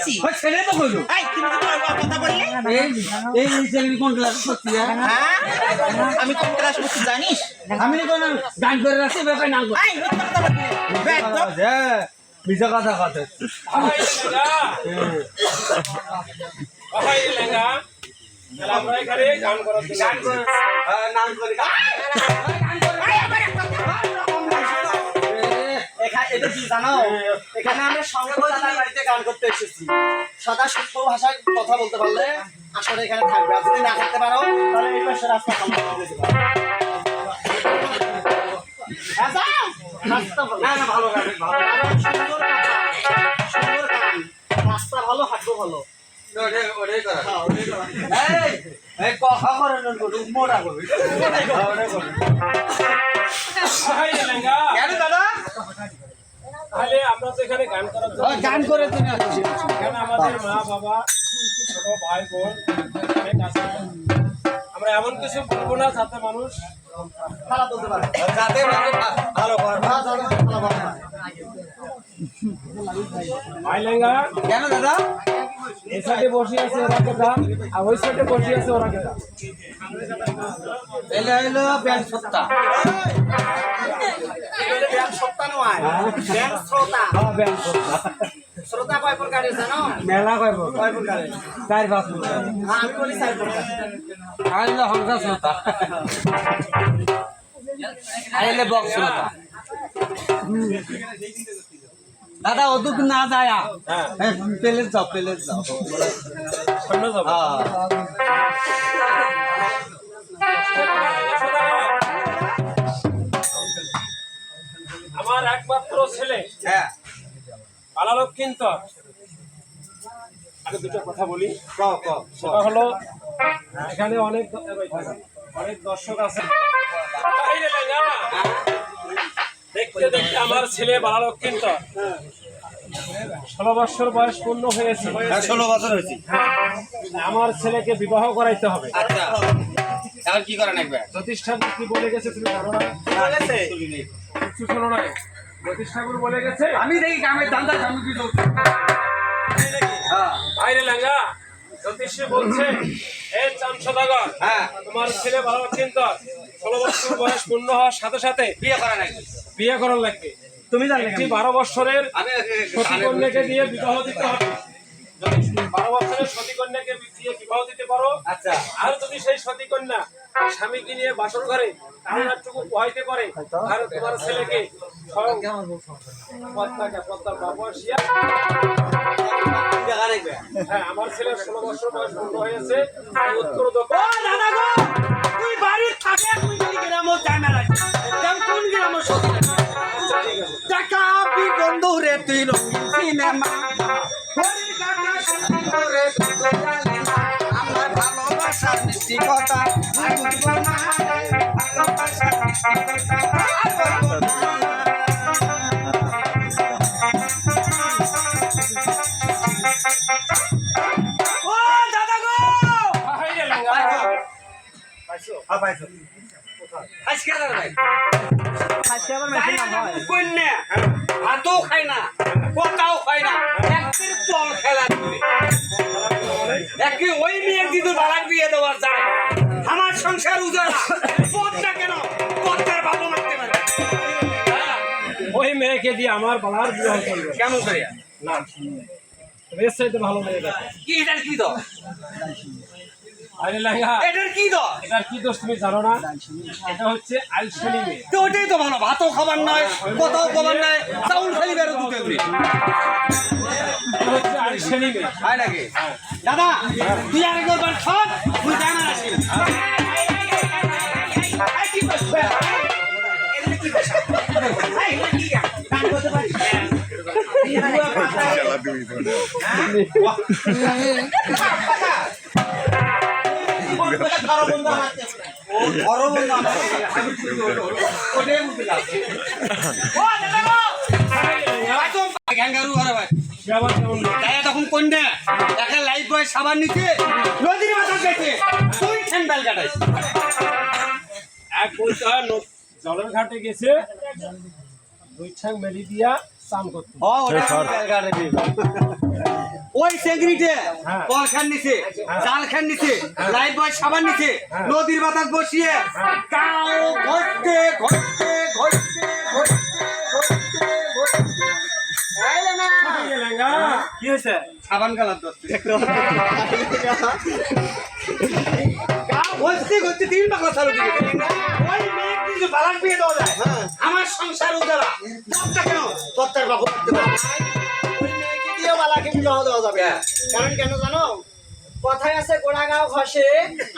কইছি ওই ছেলে তো কইলো এই তুমি তো কথা বললে এই ছেলে কোন ক্লাস পড়ছি হ্যাঁ আমি কোন ক্লাস পড়ছি জানিস আমি কোন গান করে রাখছি ব্যাপার না কই এই মিথ্যা কথা বলবি বেদ তো মিছা কথা কথা লেঙ্গা আমরা এখানে গান করার জন্য নাম করে এটা কি জানো এখানে আমরা সংগঠনের বাড়িতে গান করতে এসেছি সদা সত্য ভাষায় কথা বলতে পারলে আসলে এখানে থাকবে আর যদি না থাকতে পারো তাহলে এই পাশে রাস্তা বন্ধ করে দিতে পারো না না ভালো গান ভালো সুন্দর গান রাস্তা ভালো হাঁটবো ভালো ওটাই করা এই কথা করে মোটা করবি লেঙ্গা কেন দাদা তাহলে আমরা তো এখানে গান করার জন্য গান করে তুমি এখানে আমাদের মা বাবা ছোট ভাই বোন অনেক আছে আমরা এমন কিছু বলবো না যাতে মানুষ খারাপ বলতে পারে যাতে ভালো কর ভাই লেঙ্গা কেন দাদা এই সাইডে বসে আছে ওরা কেটা আর ওই সাইডে বসে আছে ওরা কেটা এলে হলো ব্যাংক সত্তা ব্যায়াম সত্তা নয় ব্যায়াম শ্রোতা ব্যাংক সত্তা শ্রোতা কয় প্রকারের জানো মেলা কইব কয় প্রকারের 4-5 মিনিট আমি বলি 4 প্রকার আইলে হংসা শ্রোতা আইলে বক্স শ্রোতা দাদা ওদুক না যায় হ্যাঁ পেলে যাও সামনে যাবো আমার একমাত্র ছেলে হ্যাঁ পালালক্ষিন্তর আগে দুটো কথা বলি ক সেটা হলো এখানে অনেক দর্শক আছে দেখতে দেখতে আমার ছেলে বালালক্ষিন্তর 16 বছর বয়স পূর্ণ হয়েছে 16 বছর হয়েছে আমার ছেলেকে বিবাহ করাইতে হবে আচ্ছা এখন কি করা লাগবে জ্যোতিষ ঠাকুর কি বলে গেছে তুমি জানো না বলেছে কিছু শোনো না জ্যোতিষ ঠাকুর বলে গেছে আমি দেখি গ্রামের দান্দা সামনে দিতে হ্যাঁ বাইরে লেঙ্গা জ্যোতিষী বলছে এই চাঁদ সদাগর হ্যাঁ তোমার ছেলে বালালক্ষিন্তর 16 বছর বয়স পূর্ণ হওয়ার সাথে সাথে বিয়ে করা লাগবে বিয়ে করার লাগবে তুমি জানলে একটি 12 বছরের আমি সতীকন্যাকে দিয়ে বিবাহ দিতে হবে যদি 12 বছরের সতীকন্যাকে দিয়ে বিবাহ দিতে পারো আচ্ছা আর যদি সেই সতীকন্যা স্বামীকে নিয়ে বাসর ঘরে কান্নাটুকু পোহাইতে পারে আর তোমার ছেলেকে পদ্মার বাবা আসিয়া দেখা লাগবে হ্যাঁ আমার ছেলের 16 বছর বয়স পূর্ণ হয়েছে উত্তর দক্ষিণ দাদা গো তুই বাড়ির থাকে তুই যদি গ্রামও যায় না কোন গ্রামও সত্যি টাকা আপনি বন্ধু রে তুই রঙিন সিনেমা ঘড়ির কাটা সুন্দর রে তুই তো জানি না আমার ভালোবাসার মিষ্টি কথা আর বলবো না ভালোবাসার মিষ্টি কথা আর বলবো না ও দাদা গো হাইরে লেঙ্গা পাইছো পাইছো আজকে দাদা ভাই আজকে আবার মেশিন না হয় কন্যা ভাতও খায় না কথাও খায় না একদিন বল খেলা দিবে একই ওই মেয়ের দিদুর বালাক বিয়ে দেওয়ার যায় আমার সংসার উজাড়া পথটা কেন পথটার বাবু মারতে পারে ওই মেয়েকে দিয়ে আমার বাবার বিবাহ করবে কেন করিয়া না বেশ চাইতে ভালো মেয়ে দেখো কি এটার কি দো আরে লেঙ্গা এটার কি দো এটার কি দোষ তুমি জানো না এটা হচ্ছে আইসনি মেয়ে তো ওটাই তো ভালো ভাতও খাবার নয় কথাও খাবার নয় চাউল খালি বেরো দুধে উড়ে এটা হচ্ছে আইসনি মেয়ে হয় নাকি দাদা তুই আরেকবার খান তুই জানা আসি গ্যাঙ্গারু ঘরে ভাই ব্যবহার কেমন নেই? তখন কন্যা একটা লাইফ বয় সাবান নিতে নদীর মাথা গেছে তুই স্যান্ডেল কাটাইস এক বলতে জলের ঘাটে গেছে 2 ঠ্যাং মেলি দিয়া স্নান করতে ওটা ওই সেগ্রিটে কল খান নিছে জাল খান নিছে লাইফ বয় সাবান নিছে নদীর বাতাস বসিয়ে গাও ঘটতে ঘটতে ঘটতে ঘটতে ঘটতে ঘটতে আইলে না কি হয়েছে সাবান কালার দোস্ত গাও ঘটতে ঘটতে 3 পাকলা চালু দিকে ওই মেয়ে কিছু বালাক বিয়ে দেওয়া যায় আমার সংসার উজালা তোরটা কেন তোরটার বাবু করতে পারে ওই মেয়েকে দিয়েও বালাকে বিবাহ দেওয়া যাবে কারণ কেন জানো কথায় আছে গোড়াগাঁও ঘষে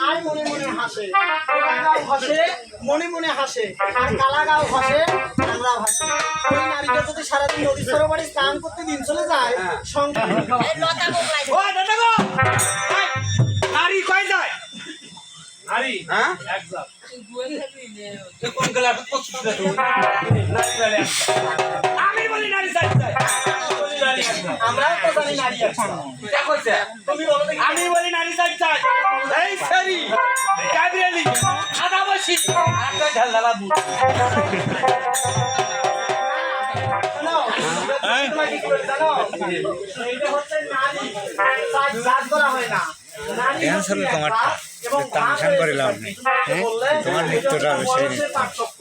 আর মনে মনে হাসে গোড়াগাঁও ঘষে মনে মনে হাসে আর কালাগাঁও ঘষে বাংলা ভাষে ওই নারীটা যদি সারাদিন নদী সরোবরে স্নান করতে দিন চলে যায় সংসার ও দাদা গো এই, নারী কই যায় নারী হ্যাঁ একদম তুই কোন গলার পছন্দ তুই নারী বলে আমি বলি নারী যায় যায় নারী একদম আমরাও তো জানি নারী আছে কে কইছে তুমি বলো দেখি আমি বলি নারী যায় যায় এই সারি গাবরিয়েলি আদা বসি আর তো ঢাল ঢালা বুট জানো তোমরা কি করে জানো এইটা হচ্ছে নারী জাত করা হয় না নারী হচ্ছে তোমারটা এবং করিলাম তোমার মৃত্যুটা বেশি পার্থক্য